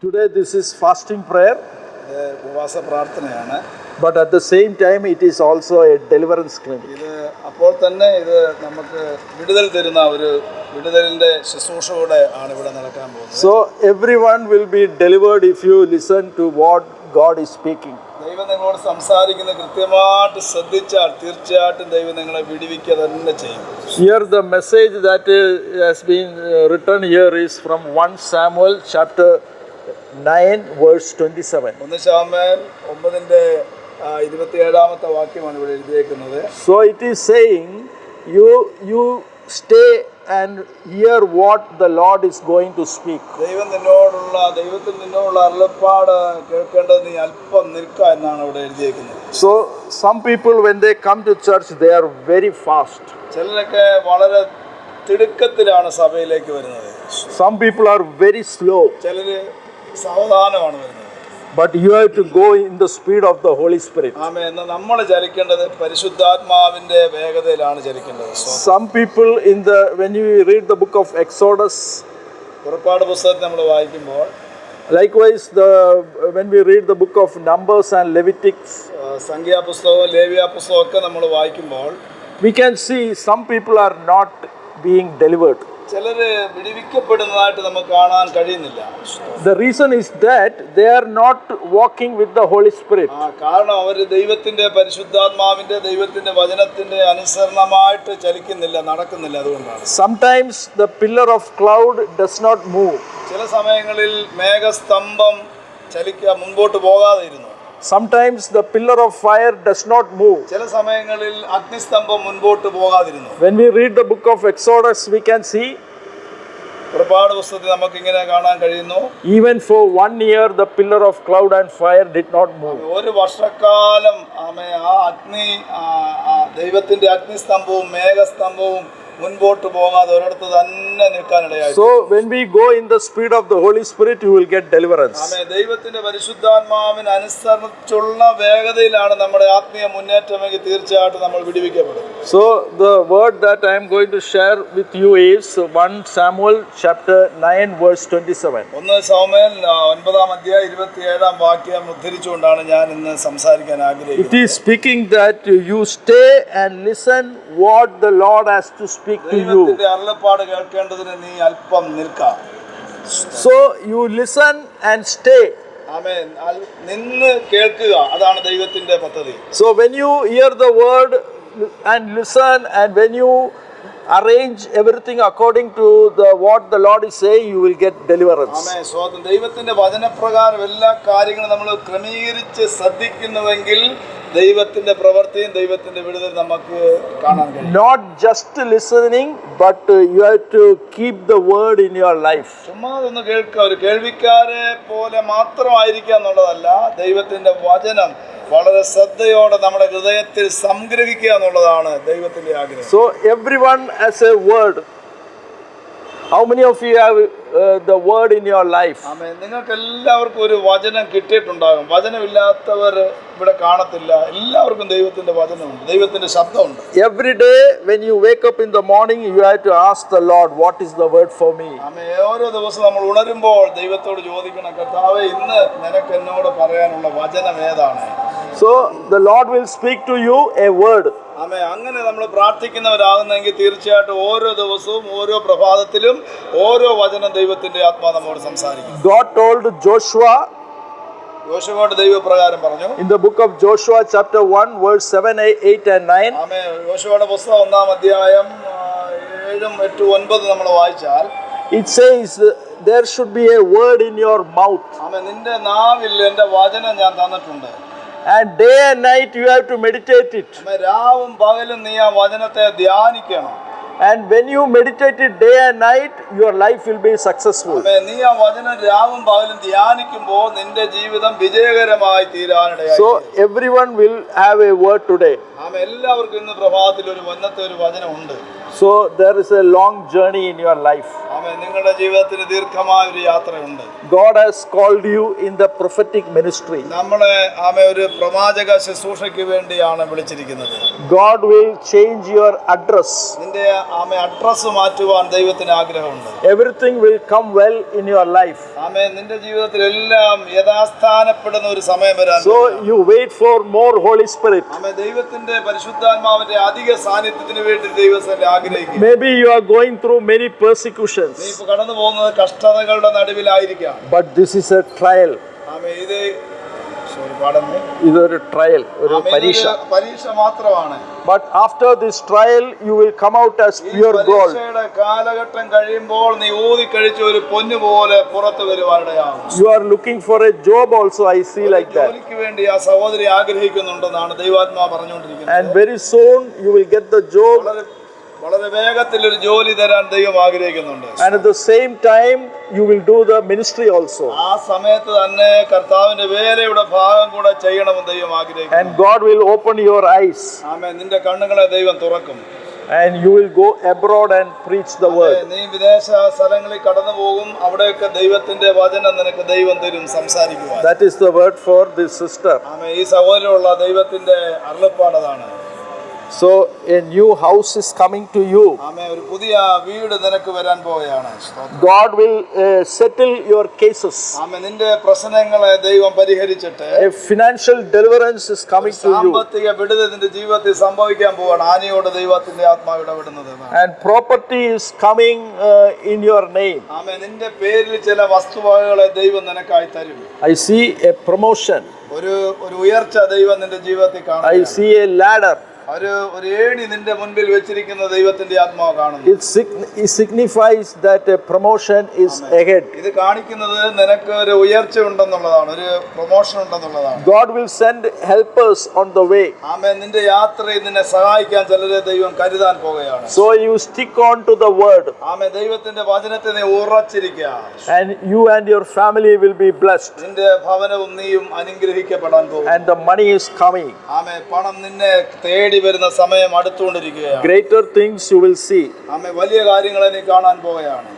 Today this is fasting prayer, ഇത് ഉപവാസ പ്രാർത്ഥനയാണ്. but at the same time it is also a deliverance clinic. ഇത് അപ്പോൾ തന്നെ ഇത് നമുക്ക് വിടുതൽ തരുന്ന ഒരു വിടുതലിൻ്റെ ശുശ്രൂഷയോടെ ആണ് ഇവിടെ നടക്കാൻ പോകുന്നത്. So everyone will be delivered if you listen to what God is speaking. ദൈവം നിങ്ങളോട് സംസാരിക്കുന്ന കൃത്യമായിട്ട് ശ്രദ്ധിച്ചാൽ തീർച്ചയായിട്ടും ദൈവം നിങ്ങളെ വിടുവിക്കുക തന്നെ ചെയ്യും. Here the message that has been written here is from 1 Samuel chapter 9 verse 27. 1 ശമൂവേൽ 9:27 വാക്യമാണ് ഇവിടെ എഴുതിയേക്കുന്നത്. So it is saying you stay and hear what the Lord is going to speak. ദൈവത്തിൽ നിന്നോടുള്ള അരുളപ്പാട് കേൾക്കേണ്ടത് നീ അല്പം നിൽക്കുക എന്നാണ് ഇവിടെ എഴുതിയേക്കുന്നത്. So some people when they come to church they are very fast. ചിലരൊക്കെ വളരെ തിടുക്കത്തിലാണ് സഭയിലേക്ക് വരുന്നത്. Some people are very slow. ചിലര് സാവധാനമാണ് വരുന്നത്. But you have to go in the speed of the Holy Spirit. ആമേൻ. എന്നാൽ നമ്മൾ ചലിക്കേണ്ടത് പരിശുദ്ധാത്മാവിന്റെ വേഗതയിലാണ് ചലിക്കേണ്ടത്. Some people when you read the book of Exodus, പുറപ്പാട് പുസ്തകത്തെ നമ്മൾ വായിക്കുമ്പോൾ, likewise when we read the book of Numbers and Leviticus, സംഖ്യാപുസ്തകവും ലേവ്യാപുസ്തകവും ഒക്കെ നമ്മൾ വായിക്കുമ്പോൾ we can see some people are not being delivered. ചിലര് വിടുവിക്കപ്പെടുന്നതായിട്ട് നമുക്ക് കാണാൻ കഴിയുന്നില്ല. The reason is that they are not walking with the Holy Spirit. കാരണം അവർ ദൈവത്തിന്റെ പരിശുദ്ധാത്മാവിന്റെ ദൈവത്തിന്റെ വചനത്തിന്റെ അനുസരണമായിട്ട് ചലിക്കുന്നില്ല, നടക്കുന്നില്ല. അതുകൊണ്ടാണ് Sometimes the pillar of cloud does not move. ചില സമയങ്ങളിൽ മേഘസ്തംഭം മുൻപോട്ട് പോകാതെ ഇരുന്നു. Sometimes the pillar of fire does not move. ചില സമയങ്ങളിൽ അഗ്നിസ്തംഭം മുൻപോട്ട് പോകാതിരുന്നു. When we read the book of Exodus, we can see പുറപ്പാട് പുസ്തകത്തിൽ നമുക്ക് ഇങ്ങനെ കാണാൻ കഴിയുന്നു. Even for 1 year the pillar of cloud and fire did not move. ഒരു വർഷക്കാലം ദൈവത്തിന്റെ അഗ്നിസ്തംഭവും മേഘസ്തംഭവും മുൻപോട്ട് പോകാതെ ഒരിടത്ത് തന്നെ നിൽക്കാനിടയായി. So when we go in the speed of the Holy Spirit, you will get deliverance. ദൈവത്തിന്റെ പരിശുദ്ധാത്മാവിന് അനുസരിച്ചുള്ള വേഗതയിലാണ് നമ്മുടെ ആത്മീയ മുന്നേറ്റമെങ്കിൽ തീർച്ചയായിട്ടും നമ്മൾ വിടുവിക്കപ്പെടും. So the word that I am going to share with you is 1 Samuel chapter 9 verse 27. 1 ശമൂവേൽ 9:27 വാക്യം ഉദ്ധരിച്ചുകൊണ്ടാണ് ഞാൻ ഇന്ന് സംസാരിക്കാൻ ആഗ്രഹിക്കുന്നത്. It is speaking that you stay and listen what the Lord has to speak to you. ദൈവത്തിന്റെ അരുളപ്പാട് കേൾക്കേണ്ടതിന് നീ അല്പം നിൽക്കുക. So you listen and stay. ആമേൻ. നിന്ന് കേൾക്കുക, അതാണ് ദൈവത്തിന്റെ പദ്ധതി. So when you hear the word and listen and when you arrange everything according to what the Lord is saying, you will get deliverance. ആമേൻ. സ്വന്തം ദൈവത്തിന്റെ വചനപ്രകാരം എല്ലാ കാര്യങ്ങളും നമ്മൾ ക്രമീകരിച്ച് ശ്രദ്ധിക്കുന്നുവെങ്കിൽ ദൈവത്തിന്റെ പ്രവൃത്തിയും ദൈവത്തിന്റെ വിടുതൽ നമുക്ക് കാണാൻ കഴിയും. Not just listening, but you have to keep the word in your life. ചുമ്മാ ഒന്ന് കേൾക്കുക, ഒരു കേൾവിക്കാരെ പോലെ മാത്രമായിരിക്കുക എന്നുള്ളതല്ല, ദൈവത്തിന്റെ വചനം വളരെ ശ്രദ്ധയോടെ നമ്മുടെ ഹൃദയത്തിൽ സംഗ്രഹിക്കുക എന്നുള്ളതാണ് ദൈവത്തിന്റെ ആഗ്രഹം. So everyone has a word. How many of you have the word in your life? ആമേൻ. നിങ്ങൾക്ക് എല്ലാവർക്കും ഒരു വചനം കിട്ടിയിട്ടുണ്ടാകും. വചനമില്ലാത്തവർ ഇവിടെ കാണത്തില്ല. എല്ലാവർക്കും ദൈവത്തിന്റെ വചനമുണ്ട്, ദൈവത്തിന്റെ ശബ്ദമുണ്ട്. Every day when you wake up in the morning, you have to ask the Lord, what is the word for me? ആമേൻ. ഓരോ ദിവസം നമ്മൾ ഉണരുമ്പോൾ ദൈവത്തോട് ചോദിക്കണം, കർത്താവേ ഇന്ന് നിനക്ക് എന്നോട് പറയാനുള്ള വചനം ഏതാണ്? So the Lord will speak to you a word. ആമേൻ. അങ്ങനെ നമ്മൾ പ്രാർത്ഥിക്കുന്നവരാകുന്നെങ്കിൽ തീർച്ചയായിട്ടും ഓരോ ദിവസവും ഓരോ പ്രഭാതത്തിലും ഓരോ വചനം ദൈവത്തിന്റെ ആത്മാ നമ്മോട് സംസാരിക്കും. God told Joshua, യോശുവയോട് ദൈവപ്രകാരം പറഞ്ഞു. in the book of Joshua chapter 1 verse 7, 8 and 9. ആമേൻ. യോശുവയുടെ പുസ്തകം 1-ാം അധ്യായം 7, 8, 9 നമ്മൾ വായിച്ചാൽ It says there should be a word in your mouth. ആമേൻ. നിന്റെ നാവിൽ എൻ്റെ വചനം ഞാൻ തന്നിട്ടുണ്ട്. And day and night you have to meditate it. ആമേൻ. രാവും പകലും നീ ആ വചനത്തെ ധ്യാനിക്കണം. And when you meditate it day and night, your life will be successful. ആമേൻ. നീ ആ വചനം രാവും പകലും ധ്യാനിക്കുമ്പോൾ നിന്റെ ജീവിതം വിജയകരമായി തീരാനിടയായി. So everyone will have a word today. ആമേൻ. എല്ലാവർക്കും ഇന്ന് പ്രഭാതത്തിൽ ഒരു വചനം ഉണ്ട്. So there is a long journey in your life. ആമേൻ. നിങ്ങളുടെ ജീവിതത്തിന് ദീർഘമായ ഒരു യാത്രയുണ്ട്. God has called you in the prophetic ministry. നമ്മളെ ഒരു പ്രവാചക ശുശ്രൂഷയ്ക്ക് വേണ്ടിയാണ് വിളിച്ചിരിക്കുന്നത്. God will change your address. നിന്റെ അഡ്രസ് മാറ്റുവാൻ ദൈവത്തിന് ആഗ്രഹമുണ്ട്. Everything will come well in your life. ആമേൻ. നിന്റെ ജീവിതത്തിൽ എല്ലാം യഥാസ്ഥാനപ്പെടുന്ന ഒരു സമയം വരാൻ. So you wait for more Holy Spirit. ആമേൻ. ദൈവത്തിന്റെ പരിശുദ്ധാത്മാവിന്റെ അധിക സാന്നിധ്യത്തിന് വേണ്ടി ദൈവത്തെ ആഗ്രഹിക്കുന്നു. Maybe you are going through many persecutions. നീ ഇപ്പോൾ കടന്നു പോകുന്നത് കഷ്ടതകളുടെ നടുവിലായിരിക്കാം. But this is a trial. ആമേൻ. ഇത് ഇതൊരു ട്രയൽ, ഒരു പരീക്ഷ. പരീക്ഷ മാത്രമാണ്. But after this trial you will come out as pure gold. പരീക്ഷയുടെ കാലഘട്ടം കഴിയുമ്പോൾ നീ ഊതി കഴിച്ച ഒരു പൊന്നു പോലെ പുറത്തു വരുവാനിടയാകും. You are looking for a job also, I see like that. ജോലിക്ക് വേണ്ടി ആ സഹോദരി ആഗ്രഹിക്കുന്നുണ്ടെന്നാണ് ദൈവാത്മാ പറഞ്ഞുകൊണ്ടിരിക്കുന്നത്. And very soon you will get the job. വളരെ വേഗത്തിൽ ഒരു ജോലി തരാൻ ദൈവം ആഗ്രഹിക്കുന്നുണ്ട്. And at the same time you will do the ministry also. ആ സമയത്ത് തന്നെ കർത്താവിന്റെ വേലയുടെ ഭാഗം കൂടെ ചെയ്യണമെന്ന് ദൈവം ആഗ്രഹിക്കുന്നു. And God will open your eyes. ആമേൻ. നിന്റെ കണ്ണുകളെ ദൈവം തുറക്കും. And you will go abroad and preach the word. നീ വിദേശ സ്ഥലങ്ങളിൽ കടന്നു പോകും. അവിടെയൊക്കെ ദൈവത്തിന്റെ വചനം നിനക്ക് ദൈവം തരും സംസാരിക്കുവാൻ. That is the word for this sister. ആമേൻ. ഈ സഹോദരനുള്ള ദൈവത്തിന്റെ അരുളപ്പാടതാണ്. So a new house is coming to you. ആമേൻ. ഒരു പുതിയ വീട് നിനക്ക് വരാൻ പോവുകയാണ്. God will settle your cases. ആമേൻ. നിന്റെ പ്രശ്നങ്ങളെ ദൈവം പരിഹരിച്ചിട്ട് A financial deliverance is coming to you. സാമ്പത്തിക വിടുതൽ നിന്റെ ജീവിതത്തിൽ സംഭവിക്കാൻ പോവാണ്. ആനയോട് ദൈവത്തിന്റെ ആത്മാവ് ഇടപെടുന്നത്. And property is coming in your name. ആമേൻ. നിന്റെ പേരിൽ ചില വസ്തുവകകളെ ദൈവം നിനക്കായി തരും. I see a promotion. ഒരു ഉയർച്ച ദൈവം നിന്റെ ജീവിതത്തിൽ കാണും. I see a ladder. ഒരു ഏണി നിന്റെ മുൻപിൽ വെച്ചിരിക്കുന്ന ദൈവത്തിന്റെ ആത്മാവ് കാണുന്നു. It signifies that a promotion is ahead. ഇത് കാണിക്കുന്നത് നിനക്ക് ഒരു ഉയർച്ച ഉണ്ടെന്നുള്ളതാണ്, ഒരു പ്രൊമോഷൻ ഉണ്ടെന്നുള്ളതാണ്. God will send helpers on the way. ആമേൻ. നിന്റെ യാത്രയിൽ നിന്നെ സഹായിക്കാൻ ചിലരെ ദൈവം കരുതാൻ പോവുകയാണ്. So you stick on to the word. ആമേൻ. ദൈവത്തിന്റെ വചനത്തെ നീ ഉറച്ചിരിക്കുക. And you and your family will be blessed. നിന്റെ ഭവനവും നീയും അനുഗ്രഹിക്കപ്പെടാൻ പോകും. And the money is coming. ആമേൻ. പണം നിന്നെ തേടി വരുന്ന സമയം അടുത്തുകൊണ്ടിരിക്കുകയാണ്. Greater things you will see. ആമേൻ. വലിയ കാര്യങ്ങളെ നീ കാണാൻ പോവുകയാണ്.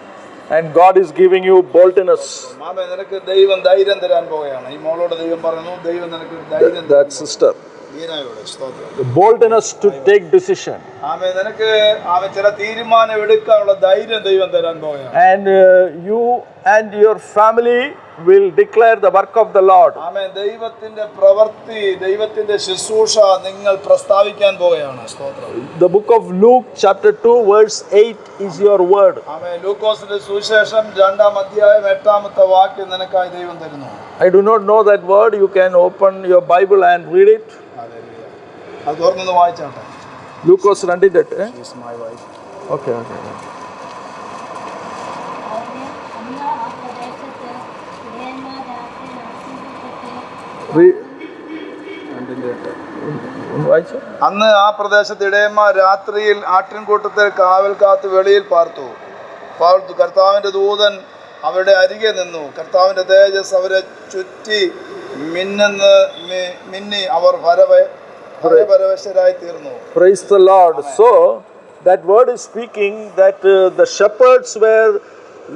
And God is giving you boldness. ആമേൻ. നിനക്ക് ദൈവം ധൈര്യം തരാൻ പോവുകയാണ്. ഈ മോളോട് ദൈവം പറയുന്നു, ദൈവം നിനക്ക് ധൈര്യം തരും. That sister. ഈനായോട് സ്തോത്രം. The boldness to take decision. ആമേൻ. നിനക്ക് ചില തീരുമാനം എടുക്കാനുള്ള ധൈര്യം ദൈവം തരാൻ പോവുകയാണ്. And you and your family will declare the work of the Lord. ആമേൻ. ദൈവത്തിന്റെ പ്രവൃത്തി, ദൈവത്തിന്റെ ശുശ്രൂഷ നിങ്ങൾ പ്രസ്താവിക്കാൻ പോവുകയാണ്. സ്തോത്രം. The book of Luke chapter 2 verse 8 is your word. ആമേൻ. ലൂക്കോസിന്റെ സുവിശേഷം 2-ാം അധ്യായം 8-ാമത്തെ വാക്യം നിനക്കായി ദൈവം തരുന്നു. I do not know that word. You can open your Bible and read it. അത് തുറന്നൊന്ന് വായിച്ചാട്ടെ. Lucas 2:8. She's my wife. Okay. അന്ന് ആ പ്രദേശത്ത് ഇടയന്മാർ രാത്രിയിൽ ആട്ടിൻകൂട്ടത്തിൽ കാവൽ കാത്ത് വെളിയിൽ പാർത്തു. കർത്താവിന്റെ ദൂതൻ അവരുടെ അരികെ നിന്നു. കർത്താവിന്റെ തേജസ് അവരെ ചുറ്റി മിന്നി അവർ ഭയപരവശരായി തീർന്നു. Praise the Lord. So that word is speaking that the shepherds were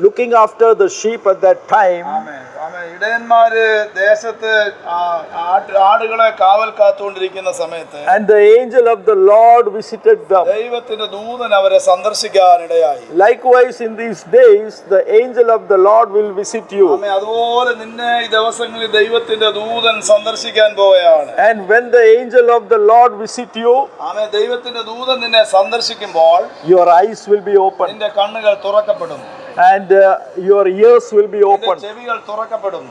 looking after the sheep at that time. ഇടയന്മാര് ദേശത്ത് ആടുകളെ കാവൽ കാത്തുകൊണ്ടിരിക്കുന്ന സമയത്ത് And the angel of the Lord visited them. ദൈവത്തിന്റെ ദൂതൻ അവരെ സന്ദർശിക്കാനിടയായി. Likewise in these days the angel of the Lord will visit you. അതുപോലെ നിന്നെ ഈ ദിവസങ്ങളിൽ ദൈവത്തിന്റെ ദൂതൻ സന്ദർശിക്കാൻ പോവുകയാണ്. And when the angel of the Lord visit you, ദൈവത്തിന്റെ ദൂതൻ നിന്നെ സന്ദർശിക്കുമ്പോൾ your eyes will be open. നിന്റെ കണ്ണുകൾ തുറക്കപ്പെടും. And your ears will be open. ചെവികൾ തുറക്കപ്പെടും.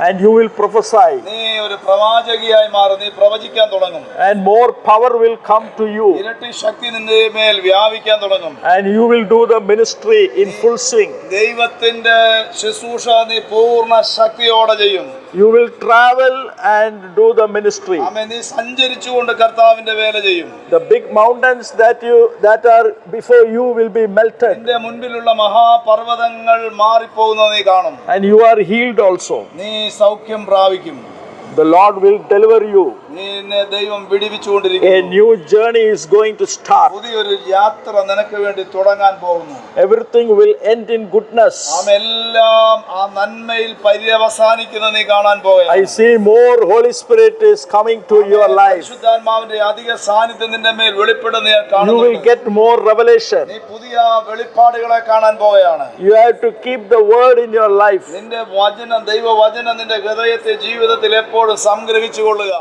And you will prophesy. നീ ഒരു പ്രവാചകിയായി മാറും. നീ പ്രവചിക്കാൻ തുടങ്ങും. And more power will come to you. ഇരട്ടി ശക്തി നിന്റെ മേൽ വ്യാപിക്കാൻ തുടങ്ങും. And you will do the ministry in full swing. ദൈവത്തിന്റെ ശുശ്രൂഷ നീ പൂർണ്ണ ശക്തിയോടെ ചെയ്യും. You will travel and do the ministry. ആമേൻ. നീ സഞ്ചരിച്ചുകൊണ്ട് കർത്താവിന്റെ വേല ചെയ്യും. The big mountains that are before you will be melted. നിന്റെ മുൻപിലുള്ള മഹാപർവ്വതങ്ങൾ മാറിപ്പോകുന്നത് നീ കാണും. And you are healed also. നീ സൗഖ്യം പ്രാപിക്കും. The Lord will deliver you. നിന്നെ ദൈവം വിടിവിച്ചുകൊണ്ടിരിക്കുന്നു. A new journey is going to start. പുതിയൊരു യാത്ര നിനക്ക് വേണ്ടി തുടങ്ങാൻ പോകുന്നു. Everything will end in goodness. എല്ലാം ആ നന്മയിൽ പര്യവസാനിക്കുന്ന നീ കാണാൻ പോകുകയാണ്. I see more Holy Spirit is coming to your life. പരിശുദ്ധാത്മാവിന്റെ അധിക സാന്നിധ്യം നിന്റെ മേൽ വെളിപ്പെടുന്ന ഞാൻ You കാണുന്നു. will get more revelation. നീ പുതിയ വെളിപ്പാടുകളെ കാണാൻ പോകുകയാണ്. You have to keep the word in your life. നിന്റെ വചനം, ദൈവവചനം നിന്റെ ഹൃദയത്തെ ജീവിതത്തിൽ എപ്പോഴും സംഗ്രഹിച്ചു കൊള്ളുക.